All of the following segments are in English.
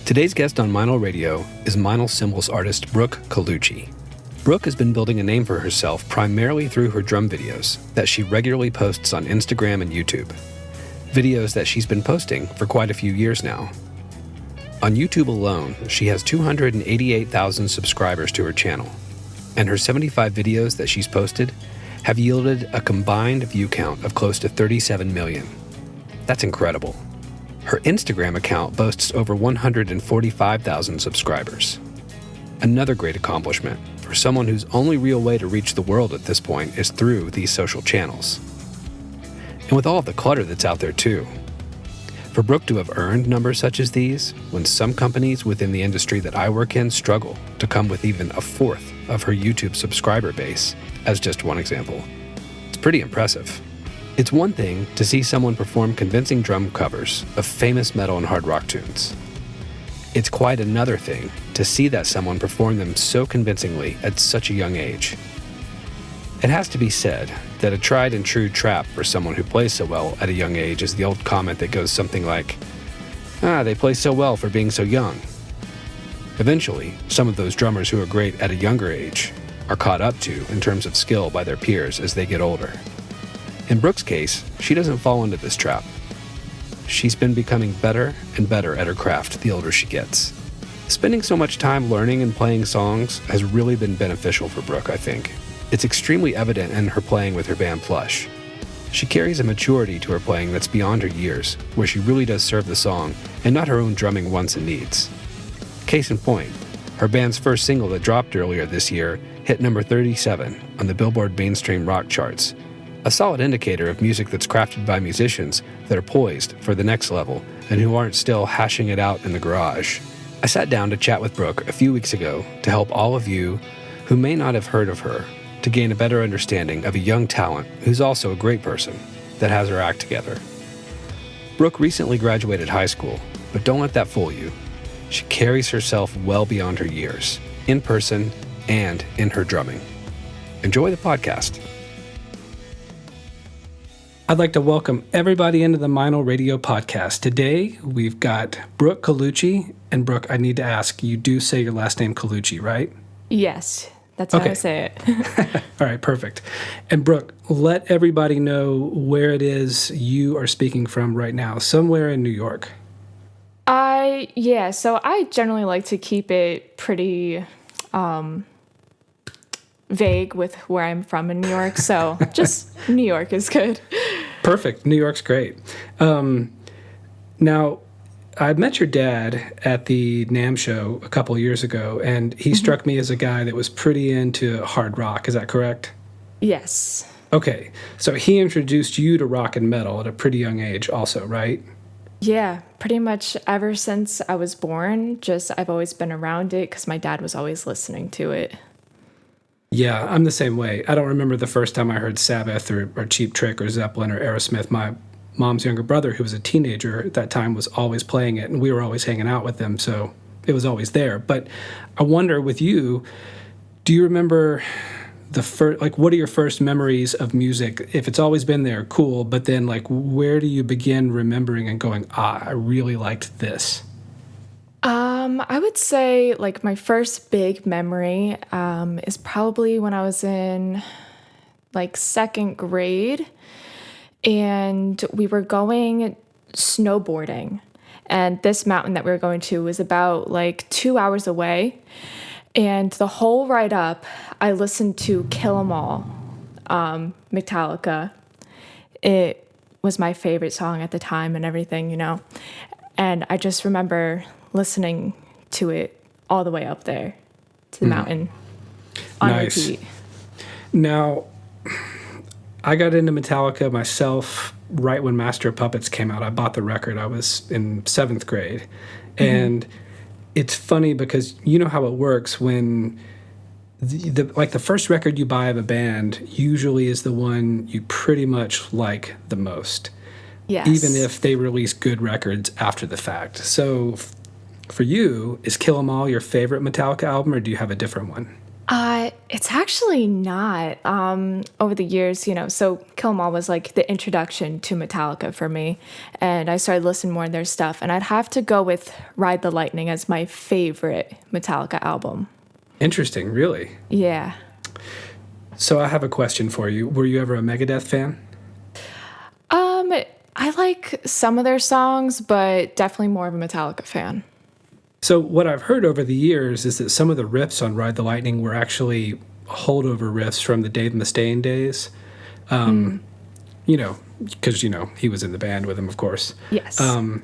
Today's guest on Meinl Radio is Meinl cymbals artist Brooke Colucci. Brooke has been building a name for herself primarily through her drum videos that she regularly posts on Instagram and YouTube. Videos that she's been posting for quite a few years now. On YouTube alone, she has 288,000 subscribers to her channel, and her 75 videos that she's posted have yielded a combined view count of close to 37 million. That's incredible. Her Instagram account boasts over 145,000 subscribers. Another great accomplishment for someone whose only real way to reach the world at this point is through these social channels. And with all of the clutter that's out there too. For Brooke to have earned numbers such as these, when some companies within the industry that I work in struggle to come with even a fourth of her YouTube subscriber base, as just one example, it's pretty impressive. It's one thing to see someone perform convincing drum covers of famous metal and hard rock tunes. It's quite another thing to see that someone perform them so convincingly at such a young age. It has to be said that a tried and true trap for someone who plays so well at a young age is the old comment that goes something like, they play so well for being so young. Eventually, some of those drummers who are great at a younger age are caught up to in terms of skill by their peers as they get older. In Brooke's case, she doesn't fall into this trap. She's been becoming better and better at her craft the older she gets. Spending so much time learning and playing songs has really been beneficial for Brooke, I think. It's extremely evident in her playing with her band Plush. She carries a maturity to her playing that's beyond her years, where she really does serve the song and not her own drumming wants and needs. Case in point, her band's first single that dropped earlier this year hit number 37 on the Billboard mainstream rock charts, a solid indicator of music that's crafted by musicians that are poised for the next level and who aren't still hashing it out in the garage. I sat down to chat with Brooke a few weeks ago to help all of you who may not have heard of her to gain a better understanding of a young talent who's also a great person that has her act together. Brooke recently graduated high school, but don't let that fool you. She carries herself well beyond her years, in person and in her drumming. Enjoy the podcast. I'd like to welcome everybody into the Meinl Radio podcast. Today, we've got Brooke Colucci. And Brooke, I need to ask, you do say your last name Colucci, right? Yes, that's how I say it. All right, perfect. And Brooke, let everybody know where it is you are speaking from right now, somewhere in New York. So I generally like to keep it pretty vague with where I'm from in New York, so just New York is good. Perfect. New York's great. Now, I met your dad at the NAMM show a couple of years ago, and he struck me as a guy that was pretty into hard rock. Is that correct? Yes. Okay. So he introduced you to rock and metal at a pretty young age also, right? Yeah, pretty much ever since I was born. I've always been around it because my dad was always listening to it. Yeah, I'm the same way. I don't remember the first time I heard Sabbath or Cheap Trick or Zeppelin or Aerosmith. My mom's younger brother, who was a teenager at that time, was always playing it, and we were always hanging out with them, so it was always there. But I wonder, with you, do you remember what are your first memories of music? If it's always been there, cool, but then, where do you begin remembering and going, I really liked this? I would say, my first big memory is probably when I was in, second grade, and we were going snowboarding. And this mountain that we were going to was about, 2 hours away. And the whole ride up, I listened to Kill 'Em All, Metallica. It was my favorite song at the time and everything, And I just remember listening to it all the way up there to the mountain on repeat. Now, I got into Metallica myself right when Master of Puppets came out. I bought the record. I was in 7th grade. And it's funny because you know how it works when the first record you buy of a band usually is the one you pretty much like the most. Yes. Even if they release good records after the fact. So for you, is Kill 'Em All your favorite Metallica album, or do you have a different one? It's actually not. Over the years, so Kill 'Em All was like the introduction to Metallica for me, and I started listening more of their stuff. And I'd have to go with Ride the Lightning as my favorite Metallica album. Interesting, really. Yeah. So I have a question for you. Were you ever a Megadeth fan? I like some of their songs, but definitely more of a Metallica fan. So what I've heard over the years is that some of the riffs on Ride the Lightning were actually holdover riffs from the Dave Mustaine days. Because, he was in the band with him, of course. Yes. And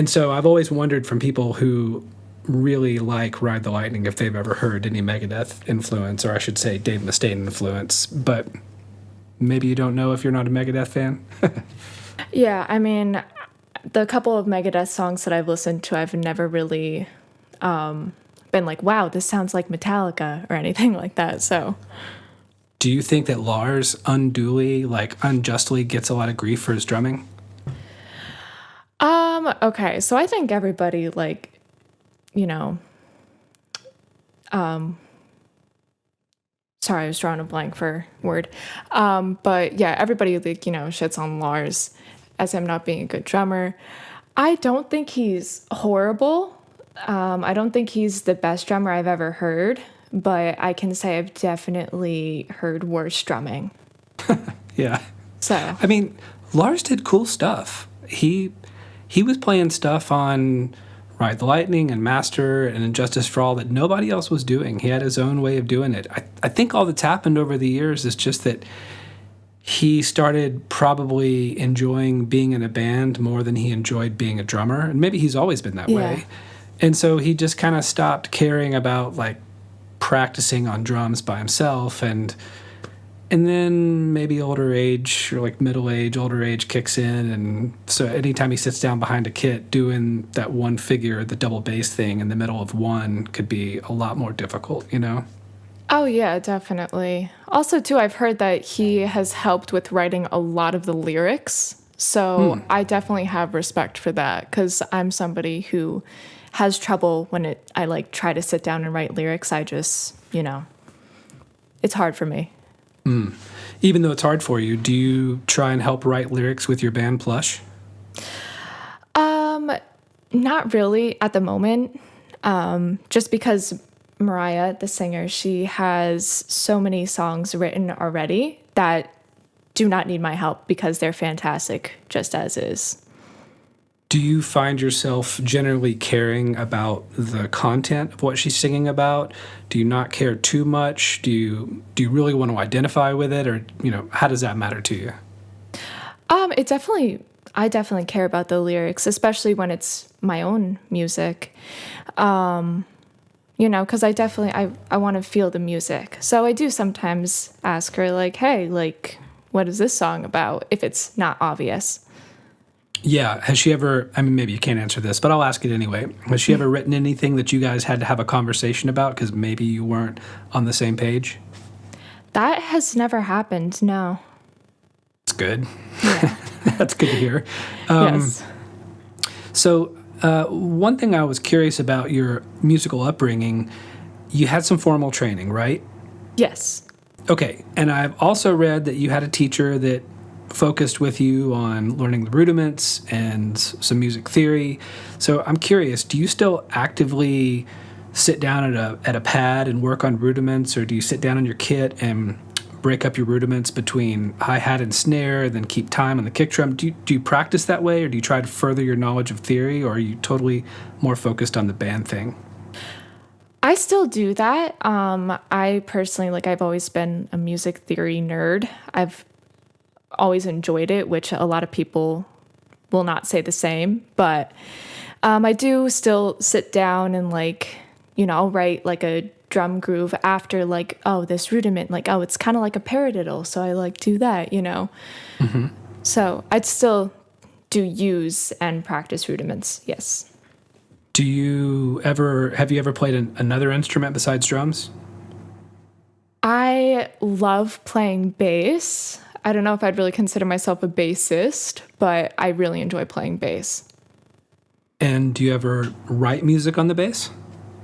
so I've always wondered from people who really like Ride the Lightning if they've ever heard any Megadeth influence, or I should say Dave Mustaine influence. But maybe you don't know if you're not a Megadeth fan. Yeah, I mean, the couple of Megadeth songs that I've listened to, I've never really been like, wow, this sounds like Metallica or anything like that. So, do you think that Lars unjustly gets a lot of grief for his drumming? Okay, so I think everybody sorry, I was drawing a blank for word. But yeah, everybody shits on Lars as him not being a good drummer. I don't think he's horrible. I don't think he's the best drummer I've ever heard, but I can say I've definitely heard worse drumming. Yeah. So, I mean, Lars did cool stuff. He was playing stuff on Ride the Lightning and Master and Injustice for All that nobody else was doing. He had his own way of doing it. I think all that's happened over the years is just that he started probably enjoying being in a band more than he enjoyed being a drummer. And maybe he's always been that way. And so he just kind of stopped caring about practicing on drums by himself. And then maybe older age or middle age, older age kicks in. And so anytime he sits down behind a kit doing that one figure, the double bass thing in the middle of one could be a lot more difficult, Oh, yeah, definitely. Also, too, I've heard that he has helped with writing a lot of the lyrics. So I definitely have respect for that because I'm somebody who has trouble when I try to sit down and write lyrics. I just, it's hard for me. Even though it's hard for you, do you try and help write lyrics with your band Plush? Not really at the moment. Just because Mariah, the singer, she has so many songs written already that do not need my help because they're fantastic just as is. Do you find yourself generally caring about the content of what she's singing about? Do you not care too much? Do you really want to identify with it, or how does that matter to you? I definitely care about the lyrics, especially when it's my own music. Because I want to feel the music. So I do sometimes ask her hey, what is this song about? If it's not obvious. Yeah. Has she ever, maybe you can't answer this, but I'll ask it anyway. Has she ever written anything that you guys had to have a conversation about because maybe you weren't on the same page? That has never happened, no. That's good. Yeah. That's good to hear. Yes. So one thing I was curious about your musical upbringing, you had some formal training, right? Yes. Okay. And I've also read that you had a teacher that focused with you on learning the rudiments and some music theory. So I'm curious, do you still actively sit down at a pad and work on rudiments, or do you sit down on your kit and break up your rudiments between hi-hat and snare, then keep time on the kick drum? Do you practice that way, or do you try to further your knowledge of theory, or are you totally more focused on the band thing? I still do that. I personally, I've always been a music theory nerd. I've always enjoyed it, which a lot of people will not say the same, but I do still sit down and I'll write a drum groove after this rudiment, it's kind of like a paradiddle, so I do that, Mm-hmm. So I'd still do use and practice rudiments. Yes. Have you ever played another instrument besides drums? I love playing bass. I don't know if I'd really consider myself a bassist, but I really enjoy playing bass. And do you ever write music on the bass?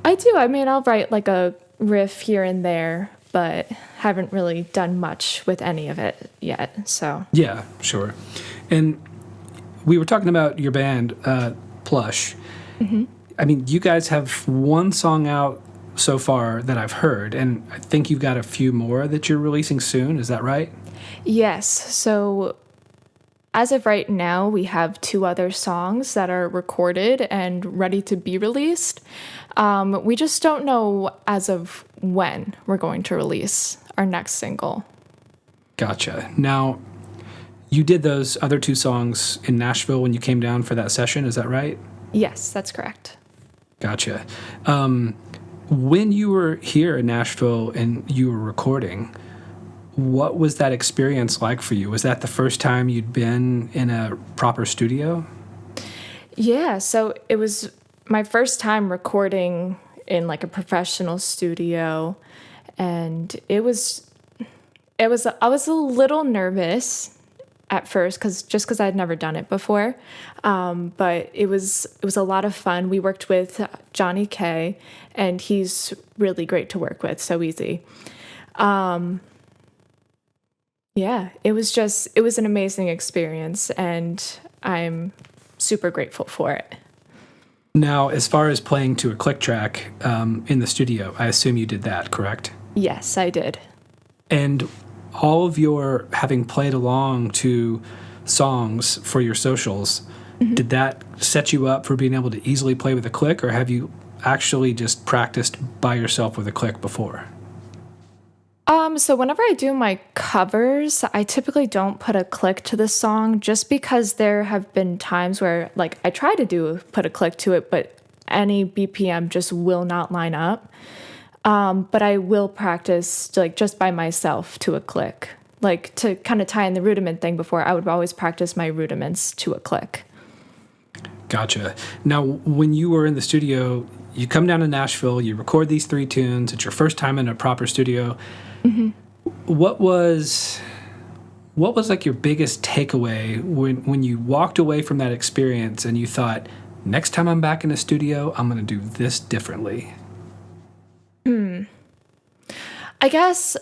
I do. I'll write a riff here and there, but haven't really done much with any of it yet. So Yeah, sure. And we were talking about your band, Plush. I mean, you guys have one song out so far that I've heard, and I think you've got a few more that you're releasing soon. Is that right? yes, so as of right now, we have 2 other songs that are recorded and ready to be released. We just don't know as of when we're going to release our next single. Gotcha. Now, you did those other 2 songs in Nashville when you came down for that session. Is that right? Yes, that's correct. Gotcha. When you were here in Nashville and you were recording, what was that experience like for you? Was that the first time you'd been in a proper studio? Yeah, so it was my first time recording in like a professional studio, and I was a little nervous at first because I'd never done it before, but it was a lot of fun. We worked with Johnny K, and he's really great to work with, so easy. Yeah, it was an amazing experience, and I'm super grateful for it. Now, as far as playing to a click track in the studio, I assume you did that, correct? Yes, I did. And all of your having played along to songs for your socials, did that set you up for being able to easily play with a click, or have you actually just practiced by yourself with a click before? So whenever I do my covers, I typically don't put a click to the song just because there have been times where like I try to put a click to it, but any BPM just will not line up. But I will practice like just by myself to a click. Like to kind of tie in the rudiment thing before, I would always practice my rudiments to a click. Gotcha. Now, when you were in the studio, you come down to Nashville, you record these 3 tunes. It's your first time in a proper studio. What was like your biggest takeaway when you walked away from that experience and you thought, next time I'm back in a studio, I'm going to do this differently? I guess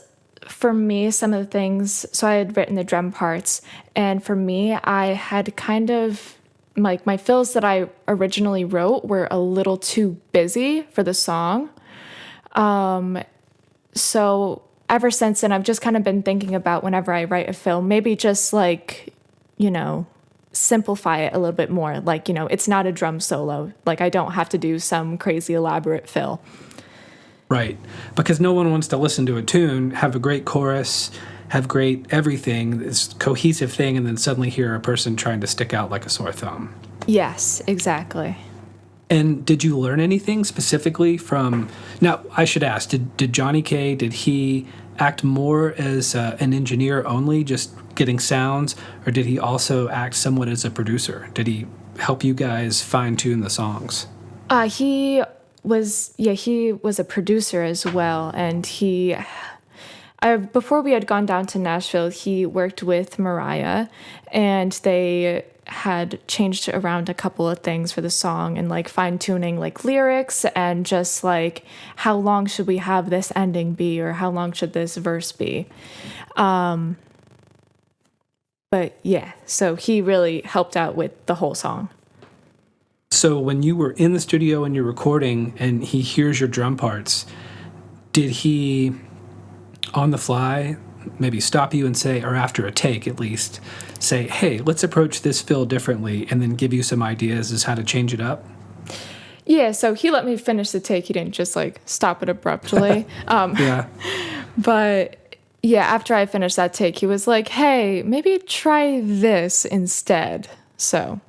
for me, some of the things, so I had written the drum parts, and for me, I had kind of like my fills that I originally wrote were a little too busy for the song. So ever since then, I've just kind of been thinking about whenever I write a fill, maybe just like, simplify it a little bit more. Like, it's not a drum solo. Like, I don't have to do some crazy elaborate fill. Right. Because no one wants to listen to a tune, have a great chorus, have great everything, this cohesive thing, and then suddenly hear a person trying to stick out like a sore thumb. Yes, exactly. And did you learn anything specifically from... Now, I should ask, did Johnny K, did he act more as an engineer only, just getting sounds, or did he also act somewhat as a producer? Did he help you guys fine-tune the songs? He was a producer as well, and before we had gone down to Nashville, he worked with Mariah, and they had changed around a couple of things for the song and like fine-tuning like lyrics and just like how long should we have this ending be or how long should this verse be. But yeah, so he really helped out with the whole song. So when you were in the studio and you're recording and he hears your drum parts, did he on the fly maybe stop you and say, or after a take at least, say, hey, let's approach this fill differently, and then give you some ideas as how to change it up? Yeah, so he let me finish the take. He didn't just like stop it abruptly. Yeah. But yeah, after I finished that take, he was like, hey, maybe try this instead. So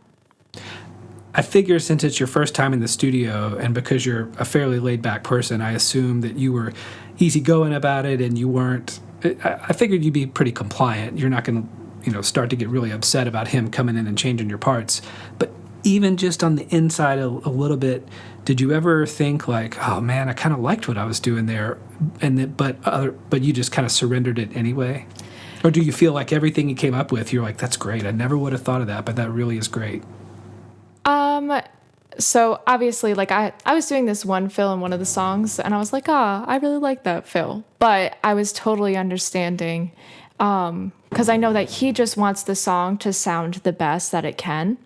I figure since it's your first time in the studio and because you're a fairly laid back person, I assume that you were easygoing about it and you weren't... I figured you'd be pretty compliant. You're not going to, start to get really upset about him coming in and changing your parts. But even just on the inside a little bit, did you ever think like, oh man, I kind of liked what I was doing there, but you just kind of surrendered it anyway? Or do you feel like everything you came up with, you're like, that's great. I never would have thought of that, but that really is great. So obviously, like I was doing this one fill in one of the songs, and I was like, I really like that fill. But I was totally understanding, because I know that he just wants the song to sound the best that it can.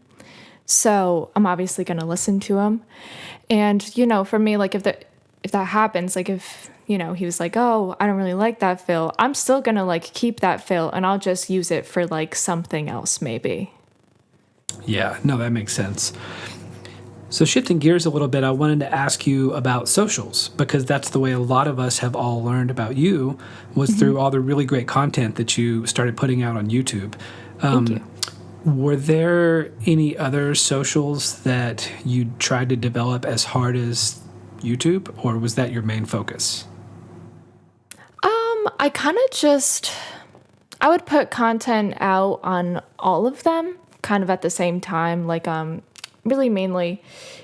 So I'm obviously going to listen to him. And, for me, like if that happens, like if, he was like, oh, I don't really like that fill, I'm still going to like keep that fill and I'll just use it for like something else maybe. Yeah, no, that makes sense. So shifting gears a little bit, I wanted to ask you about socials, because that's the way a lot of us have all learned about you, was through all the really great content that you started putting out on YouTube. Thank you. Were there any other socials that you tried to develop as hard as YouTube, or was that your main focus? I kind of I would put content out on all of them kind of at the same time, like really mainly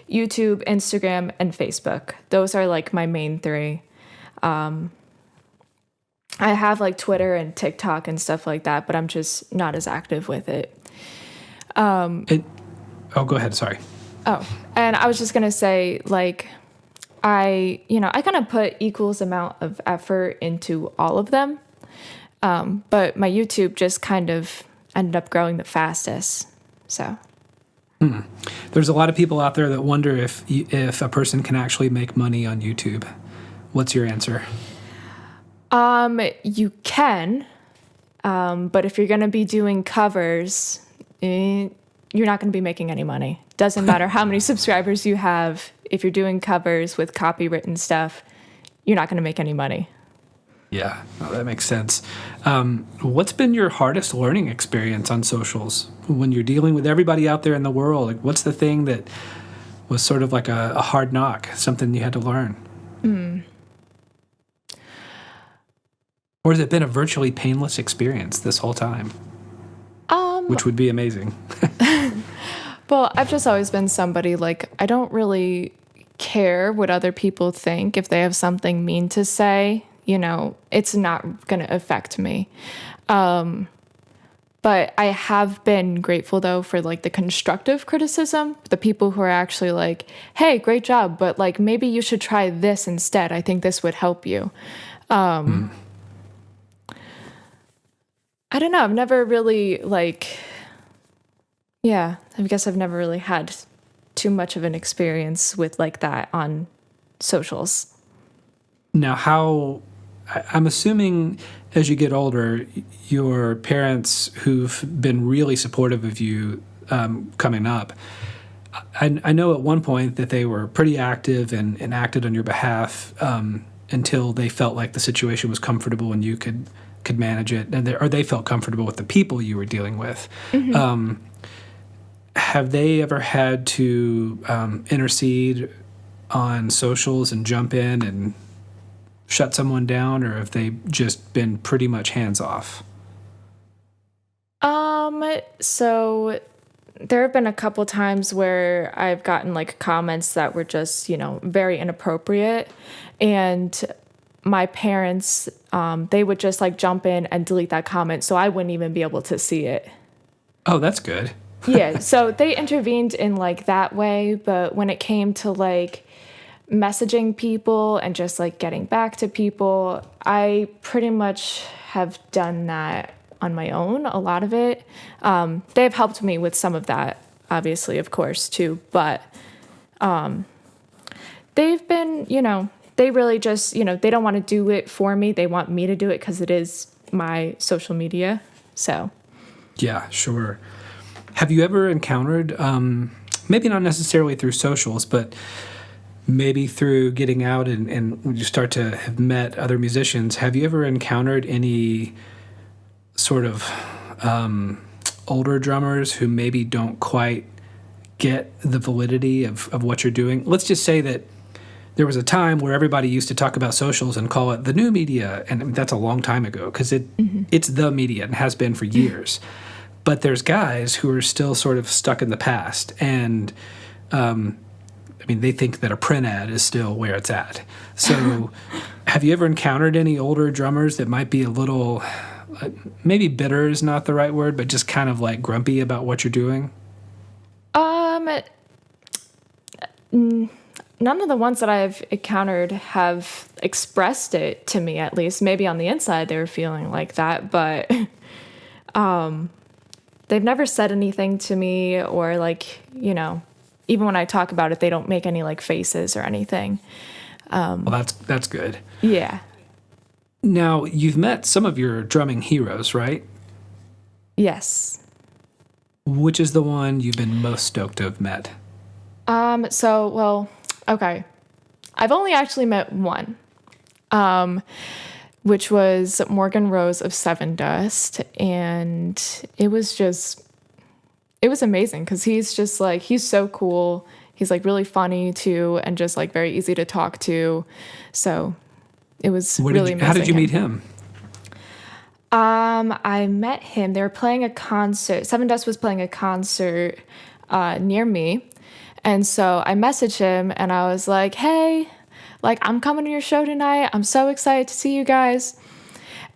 YouTube, Instagram, and Facebook. Those are like my main three. I have like Twitter and TikTok and stuff like that, but I'm just not as active with it. Go ahead. Sorry. Oh, and I was just going to say, like, I kind of put equals amount of effort into all of them. But my YouTube just kind of ended up growing the fastest. So. There's a lot of people out there that wonder if a person can actually make money on YouTube. What's your answer? You can, but if you're going to be doing covers, you're not going to be making any money. Doesn't matter how many subscribers you have. If you're doing covers with copywritten stuff, you're not going to make any money. Yeah, that makes sense. What's been your hardest learning experience on socials when you're dealing with everybody out there in the world? Like, what's the thing that was sort of like a hard knock, something you had to learn? Or has it been a virtually painless experience this whole time? Which would be amazing. Well, I've just always been somebody, like, I don't really care what other people think. If they have something mean to say, it's not going to affect me. But I have been grateful, though, for, like, the constructive criticism, the people who are actually like, hey, great job, but, like, maybe you should try this instead. I think this would help you. I don't know. I've never really, like... Yeah, I guess I've never really had too much of an experience with like that on socials. Now, I'm assuming as you get older, your parents who've been really supportive of you coming up, I know at one point that they were pretty active and acted on your behalf until they felt like the situation was comfortable and you could manage it, or they felt comfortable with the people you were dealing with. Have they ever had to intercede on socials and jump in and shut someone down, or have they just been pretty much hands off? So there have been a couple times where I've gotten like comments that were just, very inappropriate, and my parents, they would just like jump in and delete that comment, so I wouldn't even be able to see it. Oh, that's good. Yeah, so they intervened in like that way, but when it came to like messaging people and just like getting back to people, I pretty much have done that on my own, a lot of it. They've helped me with some of that, obviously, of course, too, but they've been, they really just, they don't want to do it for me. They want me to do it because it is my social media, so. Yeah, sure. Have you ever encountered, maybe not necessarily through socials, but maybe through getting out and when you start to have met other musicians, have you ever encountered any sort of older drummers who maybe don't quite get the validity of what you're doing? Let's just say that there was a time where everybody used to talk about socials and call it the new media, and that's a long time ago because it's the media and has been for years. But there's guys who are still sort of stuck in the past, and they think that a print ad is still where it's at. So have you ever encountered any older drummers that might be a little, maybe bitter is not the right word, but just kind of like grumpy about what you're doing? None of the ones that I've encountered have expressed it to me, at least. Maybe on the inside they were feeling like that, but they've never said anything to me, or like, even when I talk about it, they don't make any like faces or anything. Well, that's good. Yeah. Now, you've met some of your drumming heroes, right? Yes. Which is the one you've been most stoked to have met? Okay. I've only actually met one, which was Morgan Rose of Seven Dust. And it was amazing because he's so cool. He's like really funny too, and just like very easy to talk to. So it was really amazing. How did you meet him? I met him. They were playing a concert. Seven Dust was playing a concert near me. And so I messaged him and I was like, hey, like I'm coming to your show tonight. I'm so excited to see you guys.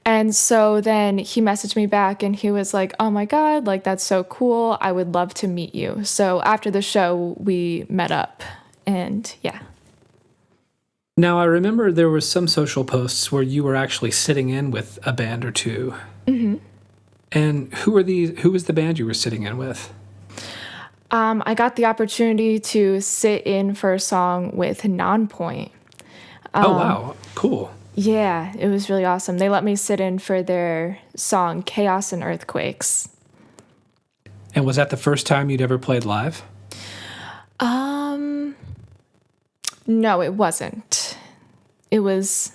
And so then he messaged me back and he was like, oh my God, like that's so cool. I would love to meet you. So after the show, we met up and yeah. Now, I remember there was some social posts where you were actually sitting in with a band or two. Mm-hmm. And who was the band you were sitting in with? I got the opportunity to sit in for a song with Nonpoint. Oh, wow. Cool. Yeah, it was really awesome. They let me sit in for their song Chaos and Earthquakes. And was that the first time you'd ever played live? No, it wasn't. It was...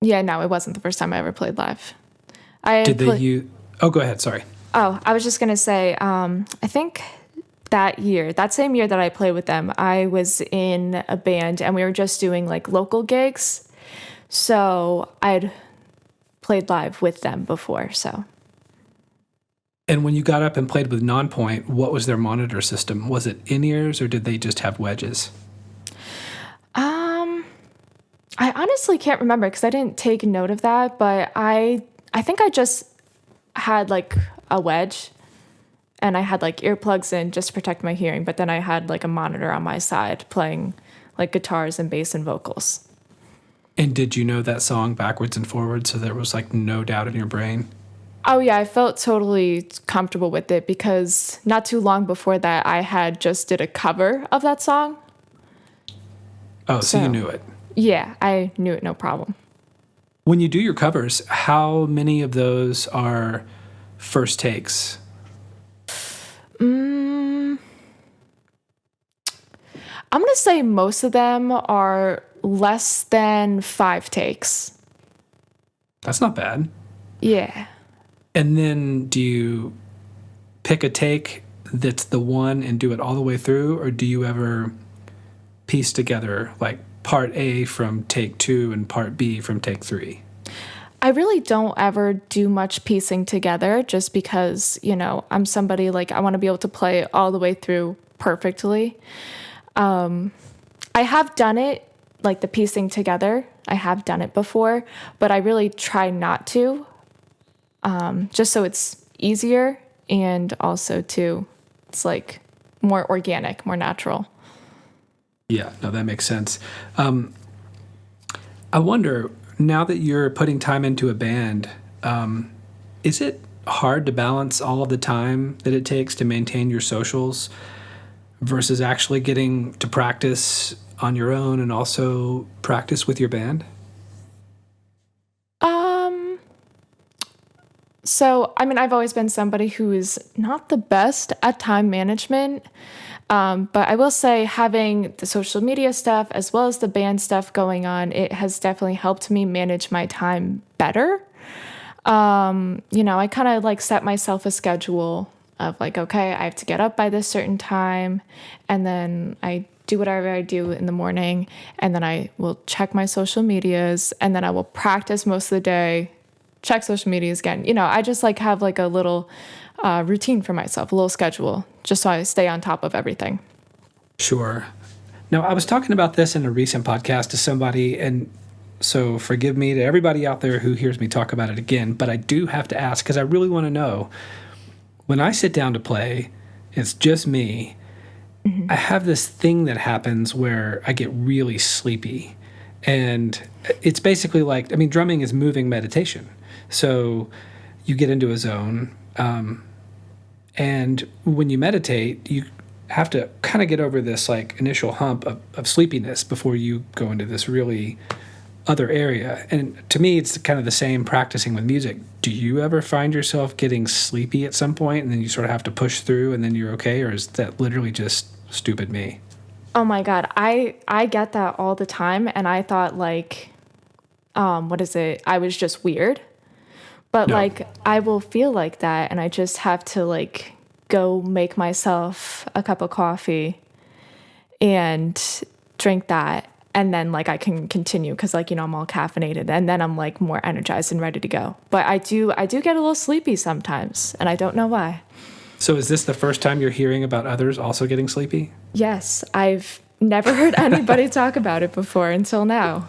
Yeah, no, it wasn't the first time I ever played live. Oh, go ahead, sorry. Oh, I was just going to say, I think that same year that I played with them, I was in a band and we were just doing like local gigs. So I'd played live with them before, so. And when you got up and played with Nonpoint, what was their monitor system? Was it in-ears or did they just have wedges? I honestly can't remember because I didn't take note of that, but I think I just had like a wedge and I had like earplugs in just to protect my hearing, but then I had like a monitor on my side playing like guitars and bass and vocals. And did you know that song backwards and forwards so there was like no doubt in your brain? Oh yeah, I felt totally comfortable with it because not too long before that I had just did a cover of that song. Oh, so you knew it. Yeah, I knew it, no problem. When you do your covers, how many of those are first takes? I'm going to say most of them are less than 5 takes. That's not bad. Yeah. And then do you pick a take that's the one and do it all the way through, or do you ever piece together like part A from take 2 and part B from take 3? I really don't ever do much piecing together just because, I'm somebody like I want to be able to play all the way through perfectly. I have done it, like the piecing together. I have done it before, but I really try not to, just so it's easier and also too, it's like more organic, more natural. Yeah, no, that makes sense. I wonder, now that you're putting time into a band, is it hard to balance all of the time that it takes to maintain your socials versus actually getting to practice on your own and also practice with your band? So, I've always been somebody who is not the best at time management. But I will say having the social media stuff as well as the band stuff going on, it has definitely helped me manage my time better. I kind of like set myself a schedule of like, okay, I have to get up by this certain time, and then I do whatever I do in the morning, and then I will check my social medias, and then I will practice most of the day, check social medias again. I just like have like a little routine for myself, a little schedule, just so I stay on top of everything. Sure. Now, I was talking about this in a recent podcast to somebody, and so forgive me to everybody out there who hears me talk about it again, but I do have to ask because I really want to know. When I sit down to play, it's just me, I have this thing that happens where I get really sleepy. And it's basically like, I mean, drumming is moving meditation. So you get into a zone. And when you meditate, you have to kind of get over this like initial hump of sleepiness before you go into this really other area. And to me, it's kind of the same practicing with music. Do you ever find yourself getting sleepy at some point and then you sort of have to push through and then you're okay? Or is that literally just stupid me? Oh my God. I get that all the time. And I thought like, what is it? I was just weird. But No. like, I will feel like that. And I just have to like go make myself a cup of coffee and drink that. And then like I can continue because like, I'm all caffeinated and then I'm like more energized and ready to go. But I do get a little sleepy sometimes and I don't know why. So is this the first time you're hearing about others also getting sleepy? Yes, I've never heard anybody talk about it before until now.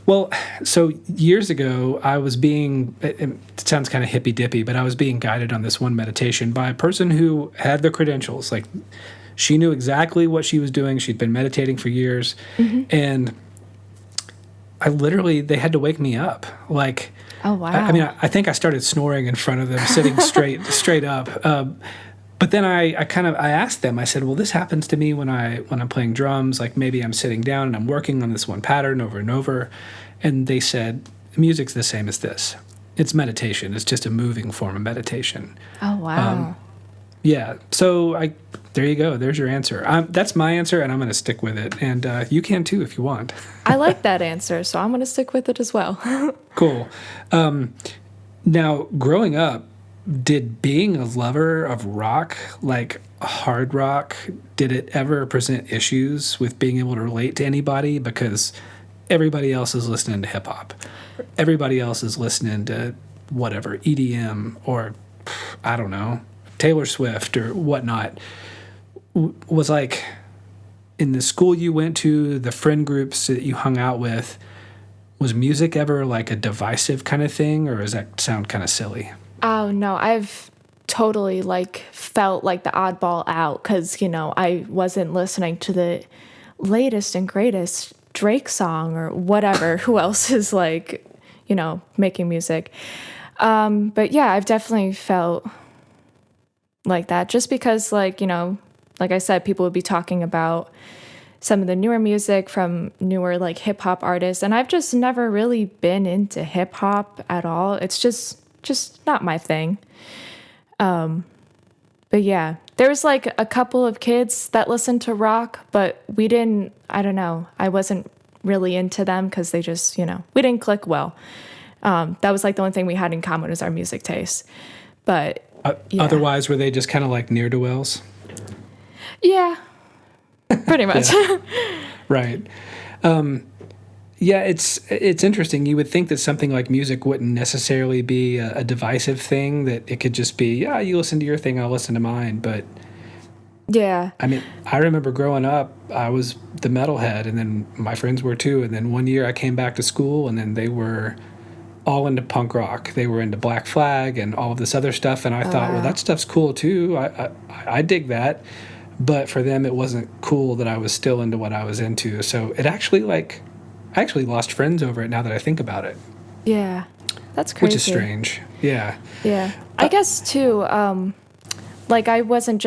Well, so years ago, I was being, it sounds kind of hippy dippy, but I was being guided on this one meditation by a person who had the credentials. Like, she knew exactly what she was doing. She'd been meditating for years. And they had to wake me up. Like, Oh, wow. I mean, I think I started snoring in front of them, sitting straight up. But then I asked them, I said, well, this happens to me when I'm playing drums, like maybe I'm sitting down and I'm working on this one pattern over and over. And they said, music's the same as this. It's meditation. It's just a moving form of meditation. Oh, wow. Yeah. So there you go. There's your answer. That's my answer, and I'm going to stick with it. And you can too if you want. I like that answer, so I'm going to stick with it as well. Cool. Now, growing up, did being a lover of rock, like hard rock, did it ever present issues with being able to relate to anybody? Because everybody else is listening to hip hop. Everybody else is listening to whatever, EDM or, I don't know, Taylor Swift or whatnot. Was like, in the school you went to, the friend groups that you hung out with, was music ever like a divisive kind of thing, or does that sound kind of silly? Oh, no, I've totally like felt like the oddball out because, I wasn't listening to the latest and greatest Drake song or whatever, who else is like, making music. But yeah, I've definitely felt like that just because like, like I said, people would be talking about some of the newer music from newer like hip hop artists. And I've just never really been into hip hop at all. It's just not my thing. But yeah, there was like a couple of kids that listened to rock, but I don't know. I wasn't really into them because they just, we didn't click well. That was like the only thing we had in common was our music taste. But yeah. Otherwise, were they just kind of like ne'er-do-wells? Yeah, pretty much. Right. Yeah, it's interesting. You would think that something like music wouldn't necessarily be a divisive thing, that it could just be, yeah, you listen to your thing, I'll listen to mine. But yeah. I mean, I remember growing up, I was the metalhead, and then my friends were too. And then one year I came back to school, and then they were all into punk rock. They were into Black Flag and all of this other stuff. And I thought, well, that stuff's cool too. I dig that. But for them, it wasn't cool that I was still into what I was into. So it actually I actually lost friends over it now that I think about it. Yeah, that's crazy. Which is strange. Yeah. Yeah. I guess too, like I wasn't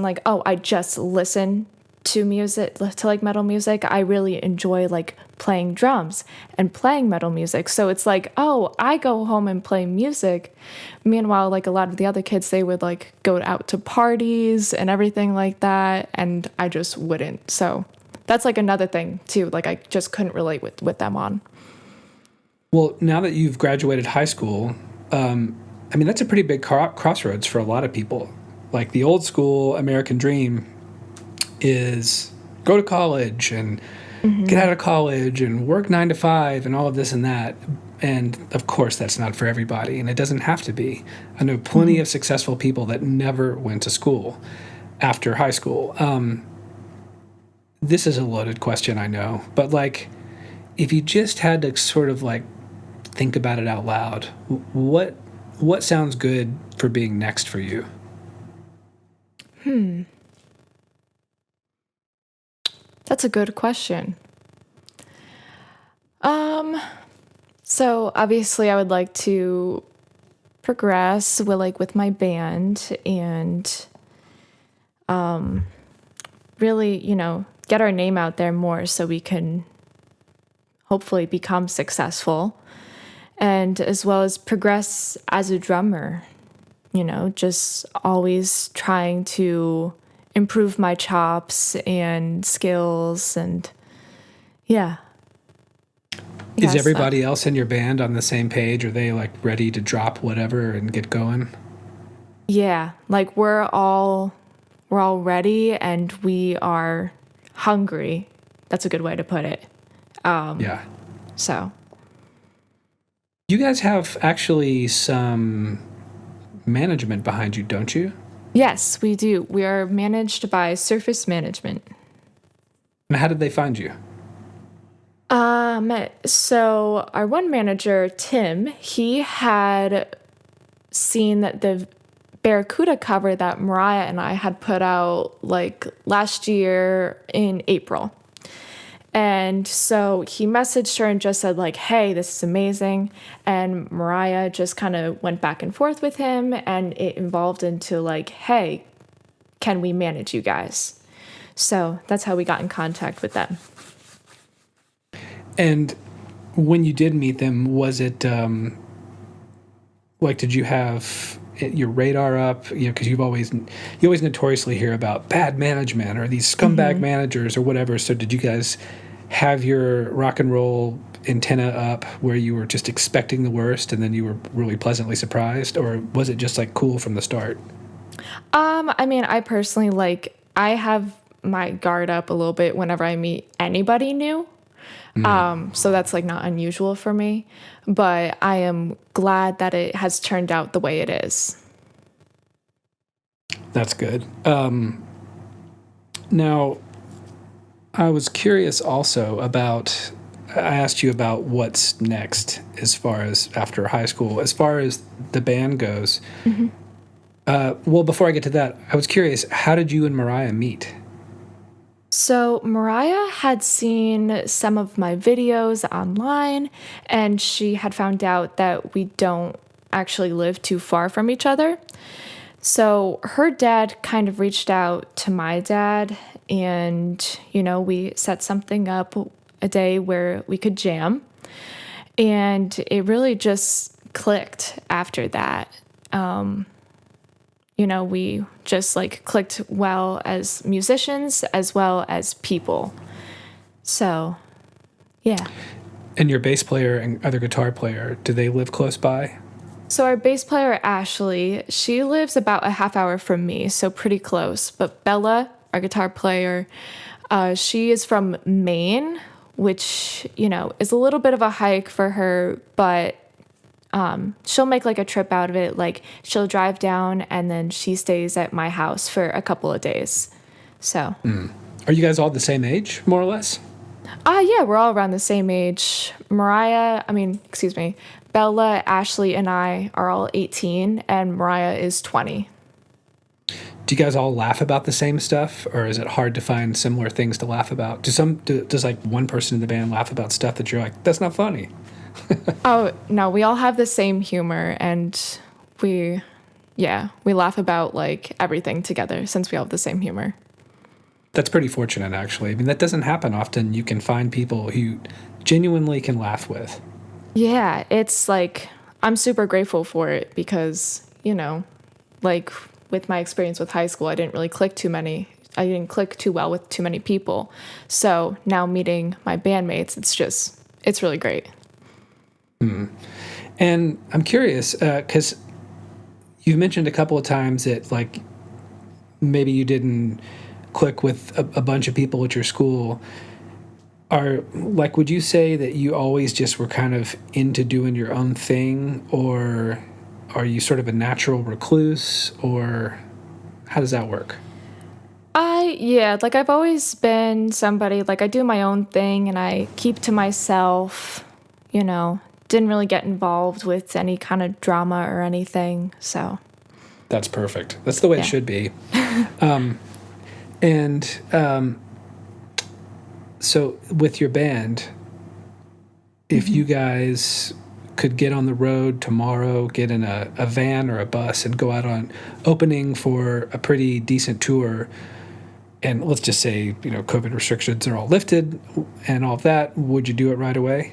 like, oh, I just listen to music, to like metal music. I really enjoy like playing drums and playing metal music. So it's like, oh, I go home and play music. Meanwhile, like a lot of the other kids, they would like go out to parties and everything like that. And I just wouldn't. So that's like another thing too. Like I just couldn't relate with them on. Well, now that you've graduated high school, I mean, that's a pretty big crossroads for a lot of people. Like the old school American dream is go to college and get out of college and work 9 to 5 and all of this and that. And of course, that's not for everybody, and it doesn't have to be. I know plenty of successful people that never went to school after high school. This is a loaded question, I know, but like, if you just had to sort of like think about it out loud, what sounds good for being next for you? That's a good question. So obviously I would like to progress with my band and really, get our name out there more so we can hopefully become successful and as well as progress as a drummer, just always trying to improve my chops and skills and yeah. Is Yeah, so everybody else in your band on the same page? Are they like ready to drop whatever and get going? yeah, like we're all ready and we are hungry. That's a good way to put it. Yeah. So, You guys have actually some management behind you, don't you? yes, we do. We are managed by Surface Management. And how did they find you? So our one manager, Tim, he had seen that the Barracuda cover that Mariah and I had put out like last year in April. And so he messaged her and just said like, "Hey, this is amazing." And Mariah just kind of went back and forth with him and it evolved into like, "Hey, can we manage you guys?" So that's how we got in contact with them. And when you did meet them, was it like did you have your radar up? Because you always notoriously hear about bad management or these scumbag managers or whatever. So did you guys have your rock and roll antenna up where you were just expecting the worst and then you were really pleasantly surprised, or was it just like cool from the start? I mean, I personally I have my guard up a little bit whenever I meet anybody new. So that's like not unusual for me, but I am glad that it has turned out the way it is. That's good. Now, I was curious also about. I asked you about what's next as far as after high school, as far as the band goes. Well, before I get to that, I was curious, how did you and Mariah meet? So Mariah had seen some of my videos online and she had found out that we don't actually live too far from each other. So her dad kind of reached out to my dad and, we set something up a day where we could jam. And it really just clicked after that. We just like clicked well as musicians as well as people. So, yeah. And your bass player and other guitar player, do they live close by? So our bass player, Ashley, she lives about a half hour from me, so pretty close. But Bella, our guitar player, she is from Maine, which, is a little bit of a hike for her, but she'll make like a trip out of it. Like she'll drive down and then she stays at my house for a couple of days. So, Are you guys all the same age, more or less? yeah, we're all around the same age. Bella, Ashley, and I are all 18 and Mariah is 20. Do you guys all laugh about the same stuff, or is it hard to find similar things to laugh about? Does like one person in the band laugh about stuff that you're like, that's not funny? Oh, no, we all have the same humor and we laugh about like everything together since we all have the same humor. That's pretty fortunate, actually. I mean, that doesn't happen often. You can find people who genuinely can laugh with. Yeah, it's like I'm super grateful for it because, like with my experience with high school, I didn't click too well with too many people. So now meeting my bandmates, it's really great. And I'm curious, because you've mentioned a couple of times that, like, maybe you didn't click with a bunch of people at your school. Would you say that you always just were kind of into doing your own thing, or are you sort of a natural recluse, or how does that work? I've always been somebody, like I do my own thing and I keep to myself, didn't really get involved with any kind of drama or anything, so. That's perfect. That's the way it should be. And So with your band, if you guys could get on the road tomorrow, get in a van or a bus and go out on opening for a pretty decent tour, and let's just say, COVID restrictions are all lifted and all of that, would you do it right away?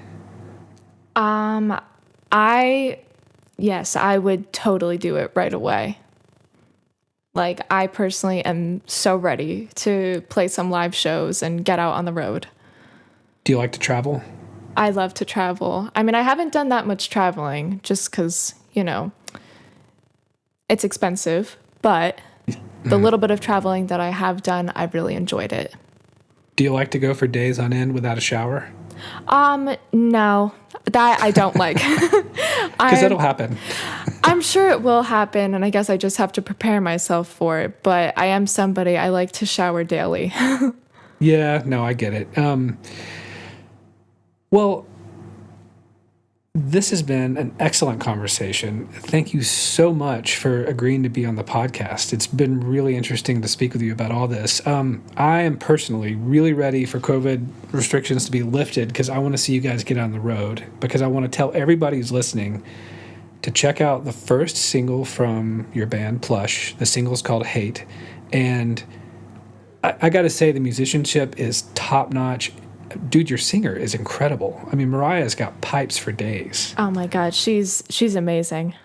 Yes, I would totally do it right away. Like, I personally am so ready to play some live shows and get out on the road. Do you like to travel? I love to travel. I mean, I haven't done that much traveling just because, it's expensive, but the little bit of traveling that I have done, I've really enjoyed it. Do you like to go for days on end without a shower? No, that I don't like. Because that'll happen. I'm sure it will happen, and I guess I just have to prepare myself for it. But I am somebody, I like to shower daily. Yeah, no, I get it. Well, this has been an excellent conversation. Thank you so much for agreeing to be on the podcast. It's been really interesting to speak with you about all this. I am personally really ready for COVID restrictions to be lifted because I want to see you guys get on the road, because I want to tell everybody who's listening to check out the first single from your band, Plush. The single's called Hate. And I got to say, the musicianship is top-notch. Dude, your singer is incredible. I mean, Mariah's got pipes for days. Oh my God, she's amazing.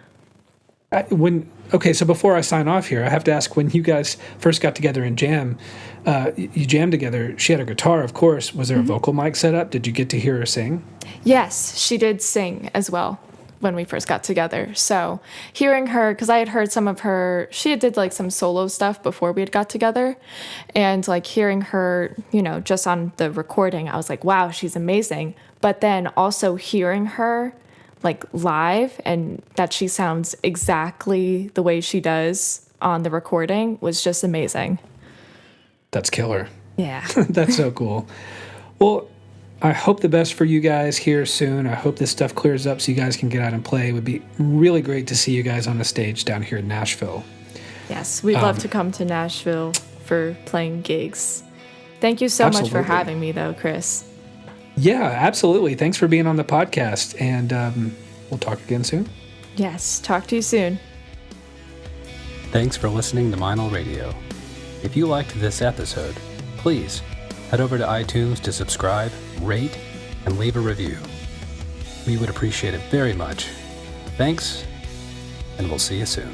So before I sign off here, I have to ask, when you guys first got together and you jammed together, she had a guitar, of course. Was there a vocal mic set up? Did you get to hear her sing? Yes, she did sing as well when we first got together. So hearing her, because I had heard some of her, she did like some solo stuff before we had got together. And like hearing her, just on the recording, I was like, wow, she's amazing. But then also hearing her like live and that she sounds exactly the way she does on the recording was just amazing. That's killer. Yeah. That's so cool. Well, I hope the best for you guys here soon. I hope this stuff clears up so you guys can get out and play. It would be really great to see you guys on the stage down here in Nashville. Yes, we'd love to come to Nashville for playing gigs. Thank you so Absolutely. much for having me, though, Chris. Yeah, absolutely. Thanks for being on the podcast, and we'll talk again soon. Yes, talk to you soon. Thanks for listening to Meinl Radio. If you liked this episode, please head over to iTunes to subscribe, rate, and leave a review. We would appreciate it very much. Thanks, and we'll see you soon.